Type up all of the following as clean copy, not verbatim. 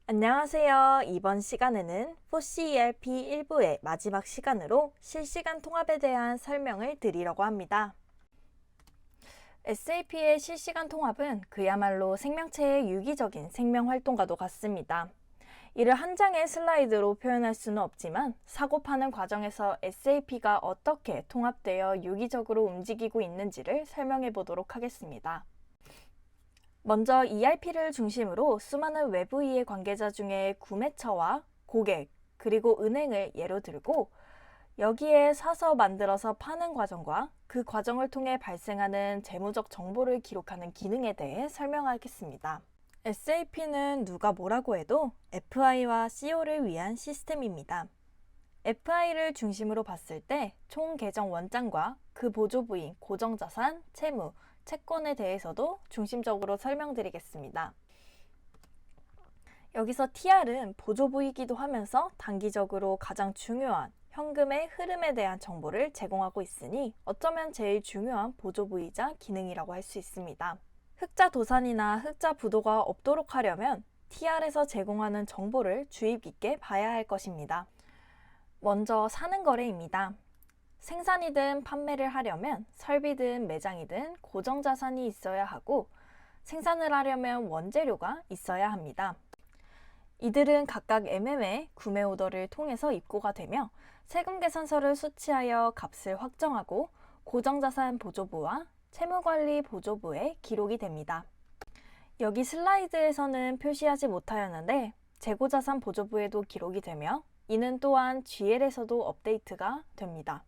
안녕하세요. 이번 시간에는 FOSS ERP 1부의 마지막 시간으로 실시간 통합에 대한 설명을 드리려고 합니다. SAP의 실시간 통합은 그야말로 생명체의 유기적인 생명 활동과도 같습니다. 이를 한 장의 슬라이드로 표현할 수는 없지만 사고 파는 과정에서 SAP가 어떻게 통합되어 유기적으로 움직이고 있는지를 설명해 보도록 하겠습니다. 먼저 ERP를 중심으로 수많은 외부 이해 관계자 중에 구매처와 고객, 그리고 은행을 예로 들고 여기에 사서 만들어서 파는 과정과 그 과정을 통해 발생하는 재무적 정보를 기록하는 기능에 대해 설명하겠습니다. SAP는 누가 뭐라고 해도 FI와 CO를 위한 시스템입니다. FI를 중심으로 봤을 때 총 계정 원장과 그 보조부인 고정자산, 채무, 채권에 대해서도 중심적으로 설명드리겠습니다. 여기서 TR은 보조부이기도 하면서 단기적으로 가장 중요한 현금의 흐름에 대한 정보를 제공하고 있으니 어쩌면 제일 중요한 보조부이자 기능이라고 할 수 있습니다. 흑자 도산이나 흑자 부도가 없도록 하려면 TR에서 제공하는 정보를 주의 깊게 봐야 할 것입니다. 먼저 사는 거래입니다. 생산이든 판매를 하려면 설비든 매장이든 고정자산이 있어야 하고 생산을 하려면 원재료가 있어야 합니다. 이들은 각각 MM의 구매 오더를 통해서 입고가 되며 세금계산서를 수취하여 값을 확정하고 고정자산 보조부와 채무관리 보조부에 기록이 됩니다. 여기 슬라이드에서는 표시하지 못하였는데 재고자산 보조부에도 기록이 되며 이는 또한 GL에서도 업데이트가 됩니다.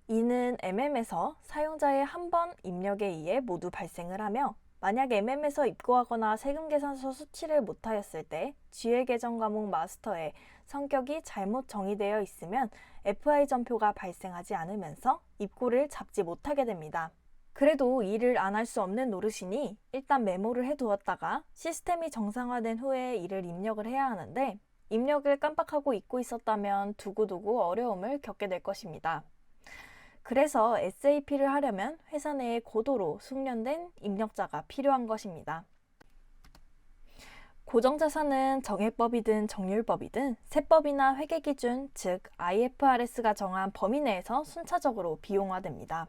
이는 MM에서 사용자의 한 번 입력에 의해 모두 발생을 하며 만약 MM에서 입고하거나 세금계산서 수치를 못하였을 때 GL 계정 과목 마스터의 성격이 잘못 정의되어 있으면 FI 전표가 발생하지 않으면서 입고를 잡지 못하게 됩니다. 그래도 일을 안 할 수 없는 노릇이니 일단 메모를 해두었다가 시스템이 정상화된 후에 이를 입력을 해야 하는데 입력을 깜빡하고 잊고 있었다면 두고두고 어려움을 겪게 될 것입니다. 그래서 SAP를 하려면 회사 내에 고도로 숙련된 입력자가 필요한 것입니다. 고정자산은 정액법이든 정률법이든 세법이나 회계기준, 즉 IFRS가 정한 범위 내에서 순차적으로 비용화됩니다.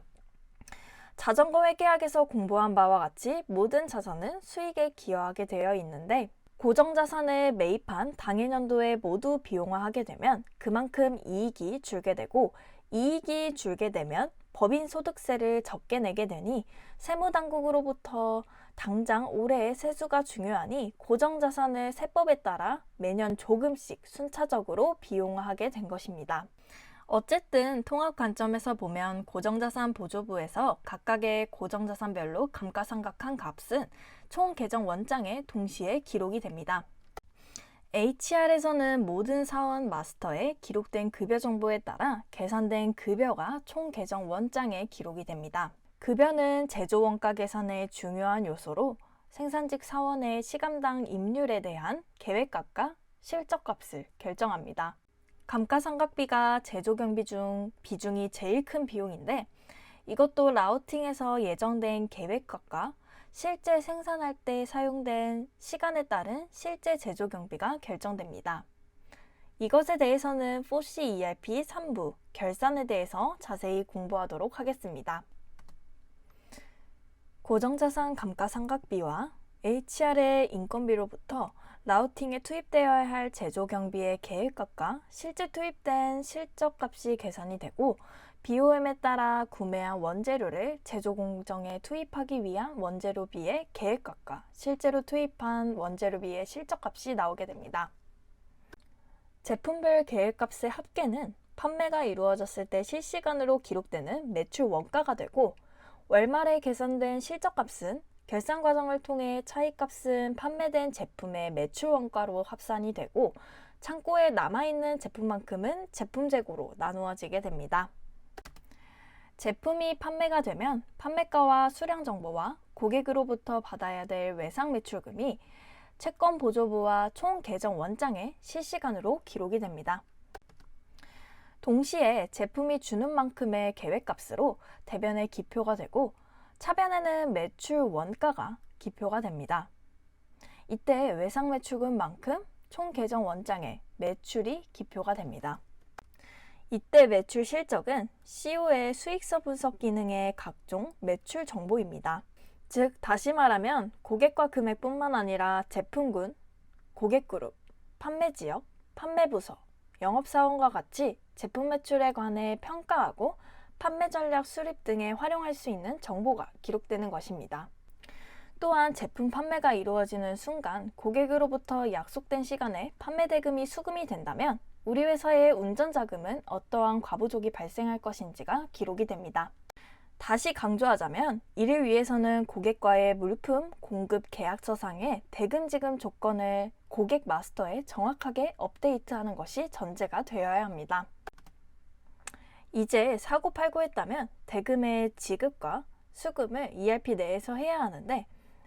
자전거 회계학에서 공부한 바와 같이 모든 자산은 수익에 기여하게 되어 있는데 고정자산을 매입한 당해년도에 모두 비용화하게 되면 그만큼 이익이 줄게 되고 이익이 줄게 되면 법인 소득세를 적게 내게 되니 세무당국으로부터 당장 올해의 세수가 중요하니 고정자산을 세법에 따라 매년 조금씩 순차적으로 비용화하게 된 것입니다. 어쨌든 통합 관점에서 보면 고정자산 보조부에서 각각의 고정자산별로 감가상각한 값은 총 계정 원장에 동시에 기록이 됩니다. HR에서는 모든 사원 마스터에 기록된 급여 정보에 따라 계산된 급여가 총 계정 원장에 기록이 됩니다. 급여는 제조 원가 계산의 중요한 요소로 생산직 사원의 시간당 임률에 대한 계획값과 실적값을 결정합니다. 감가상각비가 제조 경비 중 비중이 제일 큰 비용인데 이것도 라우팅에서 예정된 계획값과 실제 생산할 때 사용된 시간에 따른 실제 제조 경비가 결정됩니다. 이것에 대해서는 FOSS ERP 3부 결산에 대해서 자세히 공부하도록 하겠습니다. 고정자산 감가상각비와 HR의 인건비로부터 라우팅에 투입되어야 할 제조 경비의 계획값과 실제 투입된 실적값이 계산이 되고 BOM에 따라 구매한 원재료를 제조 공정에 투입하기 위한 원재료비의 계획값과 실제로 투입한 원재료비의 실적값이 나오게 됩니다. 제품별 계획값의 합계는 판매가 이루어졌을 때 실시간으로 기록되는 매출 원가가 되고 월말에 계산된 실적값은 결산 과정을 통해 차익값은 판매된 제품의 매출 원가로 합산이 되고 창고에 남아있는 제품만큼은 제품 재고로 나누어지게 됩니다. 제품이 판매가 되면 판매가와 수량 정보와 고객으로부터 받아야 될 외상 매출금이 채권 보조부와 총 계정 원장에 실시간으로 기록이 됩니다. 동시에 제품이 주는 만큼의 계획값으로 대변에 기표가 되고 차변에는 매출 원가가 기표가 됩니다. 이때 외상 매출금만큼 총 계정 원장에 매출이 기표가 됩니다. 이때 매출 실적은 CO의 수익서 분석 기능의 각종 매출 정보입니다. 즉, 다시 말하면 고객과 금액뿐만 아니라 제품군, 고객그룹, 판매지역, 판매부서, 영업사원과 같이 제품 매출에 관해 평가하고 판매 전략 수립 등에 활용할 수 있는 정보가 기록되는 것입니다. 또한 제품 판매가 이루어지는 순간 고객으로부터 약속된 시간에 판매 대금이 수금이 된다면 우리 회사의 운전자금은 어떠한 과부족이 발생할 것인지가 기록이 됩니다. 다시 강조하자면 이를 위해서는 고객과의 물품 공급 계약서상의 대금 지급 조건을 고객 마스터에 정확하게 업데이트하는 것이 전제가 되어야 합니다. 이제 사고팔고했다면 대금의 지급과 수금을 ERP 내에서 해야 하는데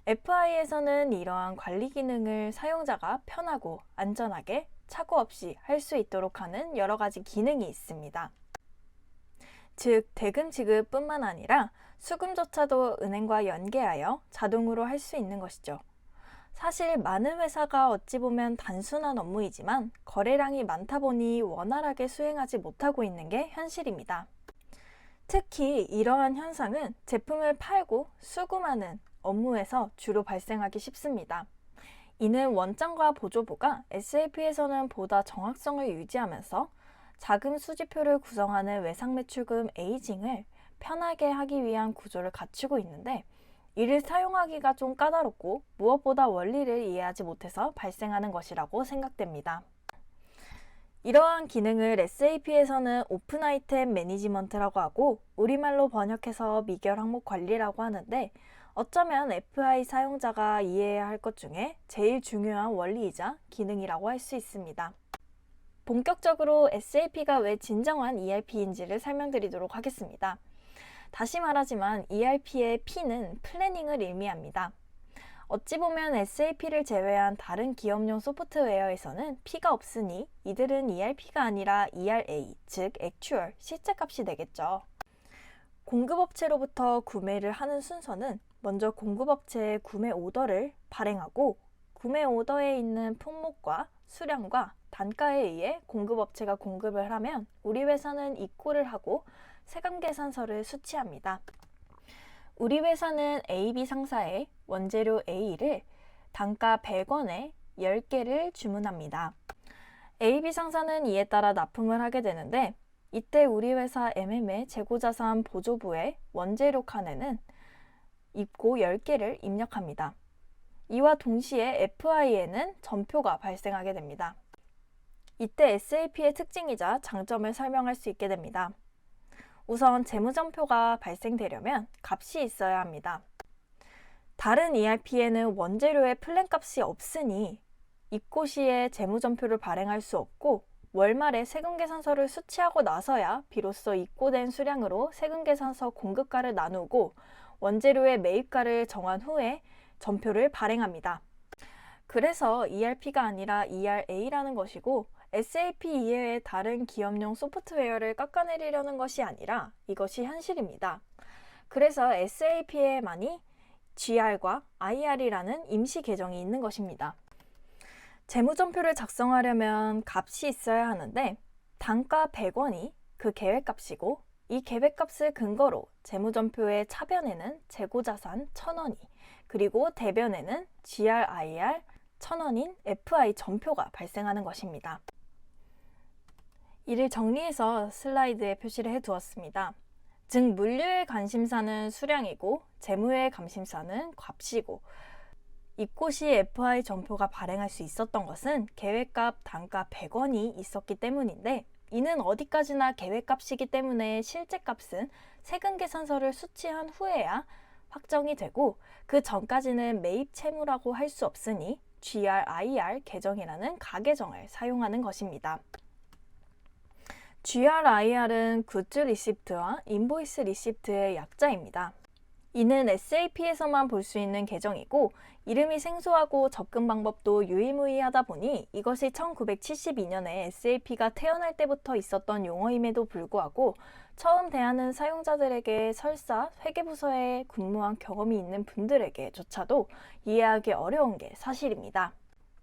FI에서는 이러한 관리 기능을 사용자가 편하고 안전하게 착오 없이 할 수 있도록 하는 여러 가지 기능이 있습니다. 즉, 대금 지급뿐만 아니라 수금조차도 은행과 연계하여 자동으로 할 수 있는 것이죠. 사실 많은 회사가 어찌 보면 단순한 업무이지만 거래량이 많다 보니 원활하게 수행하지 못하고 있는 게 현실입니다. 특히 이러한 현상은 제품을 팔고 수금하는 업무에서 주로 발생하기 쉽습니다. 이는 원장과 보조부가 SAP에서는 보다 정확성을 유지하면서 자금 수지표를 구성하는 외상매출금 에이징을 편하게 하기 위한 구조를 갖추고 있는데 이를 사용하기가 좀 까다롭고 무엇보다 원리를 이해하지 못해서 발생하는 것이라고 생각됩니다. 이러한 기능을 SAP에서는 오픈 아이템 매니지먼트라고 하고 우리말로 번역해서 미결 항목 관리라고 하는데 어쩌면 FI 사용자가 이해해야 할 것 중에 제일 중요한 원리이자 기능이라고 할 수 있습니다. 본격적으로 SAP가 왜 진정한 ERP인지를 설명드리도록 하겠습니다. 다시 말하지만 ERP의 P는 플래닝을 의미합니다. 어찌 보면 SAP를 제외한 다른 기업용 소프트웨어에서는 P가 없으니 이들은 ERP가 아니라 ERA, 즉 액추얼, 실제값이 되겠죠. 공급업체로부터 구매를 하는 순서는 먼저 공급업체의 구매 오더를 발행하고 구매 오더에 있는 품목과 수량과 단가에 의해 공급업체가 공급을 하면 우리 회사는 입고를 하고 세금계산서를 수취합니다. 우리 회사는 AB 상사에 원재료 A를 단가 100원에 10개를 주문합니다. AB 상사는 이에 따라 납품을 하게 되는데 이때 우리 회사 MM의 재고자산 보조부의 원재료 칸에는 입고 10개를 입력합니다. 이와 동시에 FI에는 전표가 발생하게 됩니다. 이때 SAP의 특징이자 장점을 설명할 수 있게 됩니다. 우선 재무전표가 발생되려면 값이 있어야 합니다. 다른 ERP에는 원재료의 플랜값이 없으니 입고 시에 재무전표를 발행할 수 없고 월말에 세금계산서를 수취하고 나서야 비로소 입고된 수량으로 세금계산서 공급가를 나누고 원재료의 매입가를 정한 후에 전표를 발행합니다. 그래서 ERP가 아니라 ERA라는 것이고 SAP 이외의 다른 기업용 소프트웨어를 깎아내리려는 것이 아니라 이것이 현실입니다. 그래서 SAP에만이 GR과 IR이라는 임시 계정이 있는 것입니다. 재무전표를 작성하려면 값이 있어야 하는데 단가 100원이 그 계획값이고 이 계획값을 근거로 재무전표의 차변에는 재고자산 1000원이 그리고 대변에는 GR/IR 1000원인 FI 전표가 발생하는 것입니다. 이를 정리해서 슬라이드에 표시를 해두었습니다. 즉 물류의 관심사는 수량이고 재무의 관심사는 값이고 입고 시 FI 전표가 발행할 수 있었던 것은 계획값 단가 100원이 있었기 때문인데 이는 어디까지나 계획값이기 때문에 실제값은 세금계산서를 수취한 후에야 확정이 되고 그 전까지는 매입 채무라고 할 수 없으니 GR/IR 계정이라는 가계정을 사용하는 것입니다. GR/IR은 굿즈 리시프트와 인보이스 리시프트의 약자입니다. 이는 SAP에서만 볼 수 있는 계정이고 이름이 생소하고 접근 방법도 유일무이하다 보니 이것이 1972년에 SAP가 태어날 때부터 있었던 용어임에도 불구하고 처음 대하는 사용자들에게 설사 회계부서에 근무한 경험이 있는 분들에게조차도 이해하기 어려운 게 사실입니다.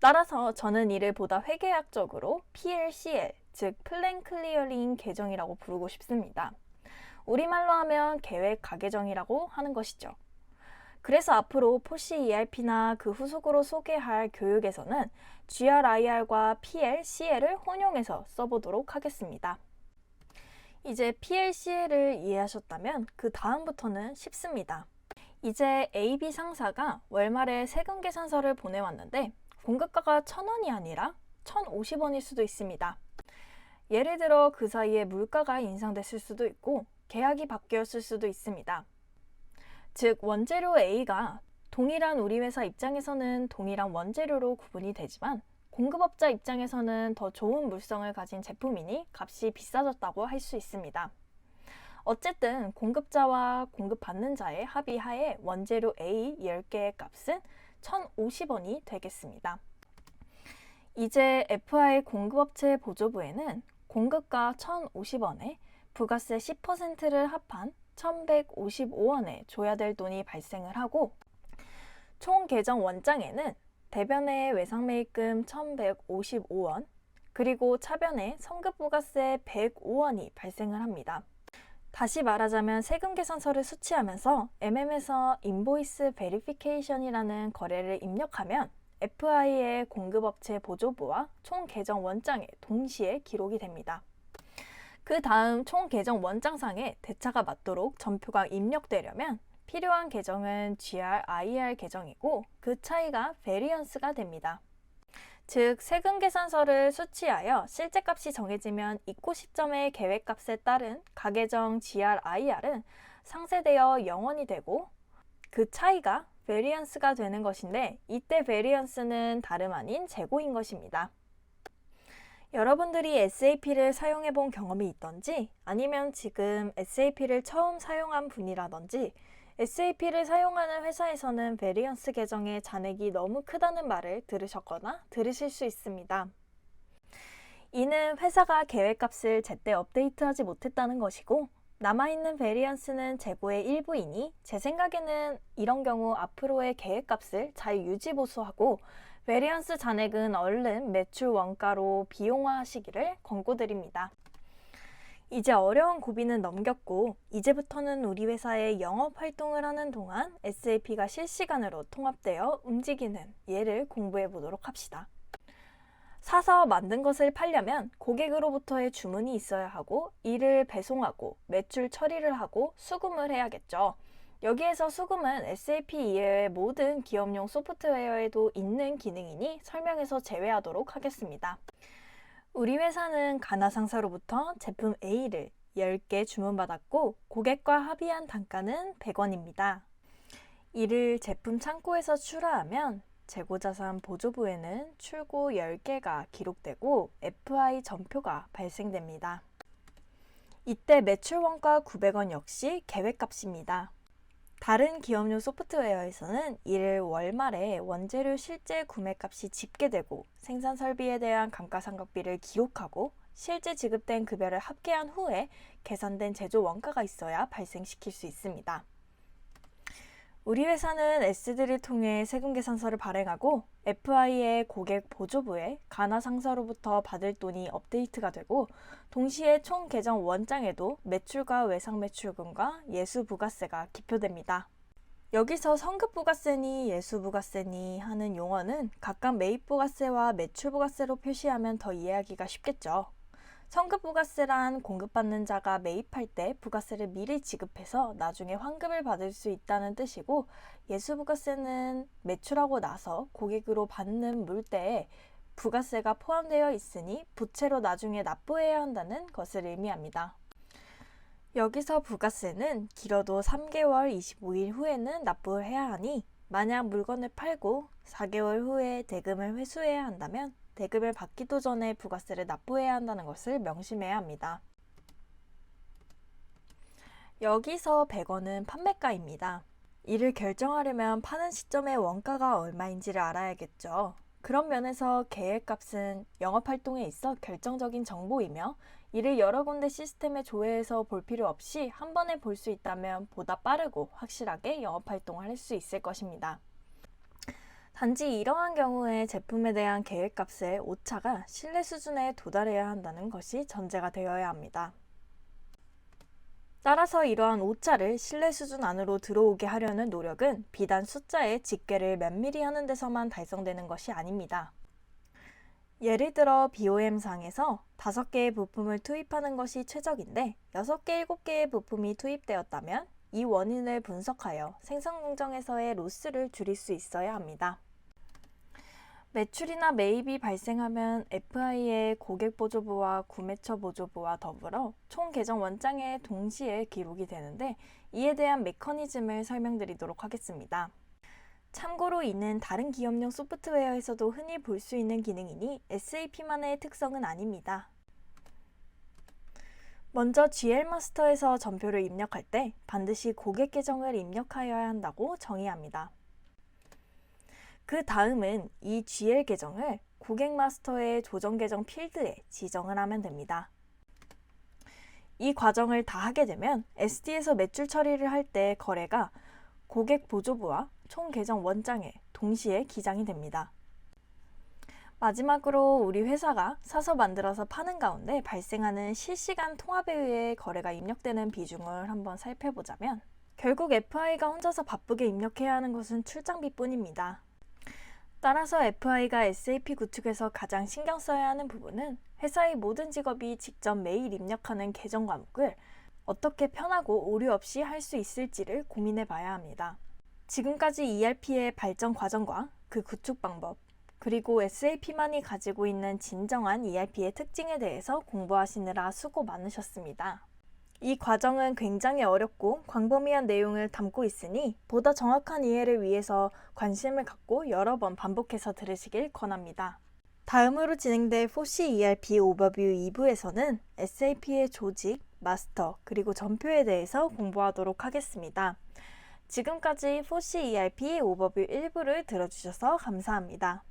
따라서 저는 이를 보다 회계학적으로 PLCL, 즉 플랜 클리어링 계정이라고 부르고 싶습니다. 우리말로 하면 계획 가계정이라고 하는 것이죠. 그래서 앞으로 포시 ERP나 그 후속으로 소개할 교육에서는 GRIR과 PLCL을 혼용해서 써보도록 하겠습니다. 이제 PLCL을 이해하셨다면 그 다음부터는 쉽습니다. 이제 AB 상사가 월말에 세금 계산서를 보내왔는데 공급가가 1,000원이 아니라 1,050원일 수도 있습니다. 예를 들어 그 사이에 물가가 인상됐을 수도 있고 계약이 바뀌었을 수도 있습니다. 즉 원재료 A가 동일한 우리 회사 입장에서는 동일한 원재료로 구분이 되지만 공급업자 입장에서는 더 좋은 물성을 가진 제품이니 값이 비싸졌다고 할 수 있습니다. 어쨌든 공급자와 공급받는 자의 합의하에 원재료 A 10개의 값은 1,050원이 되겠습니다. 이제 FI 공급업체 보조부에는 공급가 1,050원에 부가세 10%를 합한 1,155원에 줘야 될 돈이 발생을 하고 총 계정 원장에는 대변에 외상매입금 1,155원 그리고 차변에 성급부가세 105원이 발생을 합니다. 다시 말하자면 세금 계산서를 수취하면서 MM에서 인보이스 베리피케이션이라는 거래를 입력하면 FI의 공급업체 보조부와 총 계정 원장에 동시에 기록이 됩니다. 그 다음 총 계정 원장상에 대차가 맞도록 전표가 입력되려면 필요한 계정은 GRIR 계정이고 그 차이가 베리언스가 됩니다. 즉 세금 계산서를 수취하여 실제값이 정해지면 입고 시점의 계획값에 따른 가계정 GRIR은 상쇄되어 0원이 되고 그 차이가 베리언스가 되는 것인데 이때 베리언스는 다름 아닌 재고인 것입니다. 여러분들이 SAP를 사용해 본 경험이 있던지 아니면 지금 SAP를 처음 사용한 분이라든지 SAP를 사용하는 회사에서는 베리언스 계정의 잔액이 너무 크다는 말을 들으셨거나 들으실 수 있습니다. 이는 회사가 계획값을 제때 업데이트하지 못했다는 것이고 남아있는 베리언스는 재고의 일부이니 제 생각에는 이런 경우 앞으로의 계획값을 잘 유지보수하고 베리언스 잔액은 얼른 매출 원가로 비용화하시기를 권고드립니다. 이제 어려운 고비는 넘겼고 이제부터는 우리 회사의 영업 활동을 하는 동안 SAP가 실시간으로 통합되어 움직이는 예를 공부해 보도록 합시다. 사서 만든 것을 팔려면 고객으로부터의 주문이 있어야 하고 이를 배송하고 매출 처리를 하고 수금을 해야겠죠. 여기에서 수금은 SAP 이외의 모든 기업용 소프트웨어에도 있는 기능이니 설명에서 제외하도록 하겠습니다. 우리 회사는 가나 상사로부터 제품 A를 10개 주문받았고 고객과 합의한 단가는 100원입니다. 이를 제품 창고에서 출하하면 재고자산 보조부에는 출고 10개가 기록되고 FI 전표가 발생됩니다. 이때 매출 원가 900원 역시 계획값입니다. 다른 기업용 소프트웨어에서는 이를 월말에 원재료 실제 구매값이 집계되고 생산 설비에 대한 감가상각비를 기록하고 실제 지급된 급여를 합계한 후에 계산된 제조 원가가 있어야 발생시킬 수 있습니다. 우리 회사는 S들을 통해 세금 계산서를 발행하고 FI의 고객 보조부에 가나 상사로부터 받을 돈이 업데이트가 되고 동시에 총 계정 원장에도 매출과 외상 매출금과 예수 부가세가 기표됩니다. 여기서 성급 부가세니 예수 부가세니 하는 용어는 각각 매입 부가세와 매출 부가세로 표시하면 더 이해하기가 쉽겠죠. 성급 부가세란 공급받는 자가 매입할 때 부가세를 미리 지급해서 나중에 환급을 받을 수 있다는 뜻이고 예수 부가세는 매출하고 나서 고객으로 받는 물때에 부가세가 포함되어 있으니 부채로 나중에 납부해야 한다는 것을 의미합니다. 여기서 부가세는 길어도 3개월 25일 후에는 납부를 해야 하니 만약 물건을 팔고 4개월 후에 대금을 회수해야 한다면 대금을 받기도 전에 부가세를 납부해야 한다는 것을 명심해야 합니다. 여기서 100원은 판매가입니다. 이를 결정하려면 파는 시점의 원가가 얼마인지를 알아야겠죠. 그런 면에서 계획값은 영업활동에 있어 결정적인 정보이며 이를 여러 군데 시스템에 조회해서 볼 필요 없이 한 번에 볼 수 있다면 보다 빠르고 확실하게 영업활동을 할 수 있을 것입니다. 단지 이러한 경우에 제품에 대한 계획값의 오차가 신뢰 수준에 도달해야 한다는 것이 전제가 되어야 합니다. 따라서 이러한 오차를 신뢰 수준 안으로 들어오게 하려는 노력은 비단 숫자의 집계를 면밀히 하는 데서만 달성되는 것이 아닙니다. 예를 들어 BOM상에서 5개의 부품을 투입하는 것이 최적인데 6개, 7개의 부품이 투입되었다면 이 원인을 분석하여 생산 공정에서의 로스를 줄일 수 있어야 합니다. 매출이나 매입이 발생하면 FI의 고객 보조부와 구매처 보조부와 더불어 총 계정 원장에 동시에 기록이 되는데 이에 대한 메커니즘을 설명드리도록 하겠습니다. 참고로 이는 다른 기업용 소프트웨어에서도 흔히 볼 수 있는 기능이니 SAP만의 특성은 아닙니다. 먼저 GL 마스터에서 전표를 입력할 때 반드시 고객 계정을 입력하여야 한다고 정의합니다. 그 다음은 이 GL 계정을 고객 마스터의 조정 계정 필드에 지정을 하면 됩니다. 이 과정을 다 하게 되면 SD에서 매출 처리를 할 때 거래가 고객 보조부와 총 계정 원장에 동시에 기장이 됩니다. 마지막으로 우리 회사가 사서 만들어서 파는 가운데 발생하는 실시간 통합에 의해 거래가 입력되는 비중을 한번 살펴보자면 결국 FI가 혼자서 바쁘게 입력해야 하는 것은 출장비뿐입니다. 따라서 FI가 SAP 구축에서 가장 신경 써야 하는 부분은 회사의 모든 직업이 직접 매일 입력하는 계정 과목을 어떻게 편하고 오류 없이 할 수 있을지를 고민해 봐야 합니다. 지금까지 ERP의 발전 과정과 그 구축 방법, 그리고 SAP만이 가지고 있는 진정한 ERP의 특징에 대해서 공부하시느라 수고 많으셨습니다. 이 과정은 굉장히 어렵고 광범위한 내용을 담고 있으니 보다 정확한 이해를 위해서 관심을 갖고 여러 번 반복해서 들으시길 권합니다. 다음으로 진행될 4C ERP 오버뷰 2부에서는 SAP의 조직, 마스터, 그리고 전표에 대해서 공부하도록 하겠습니다. 지금까지 4C ERP 오버뷰 1부를 들어주셔서 감사합니다.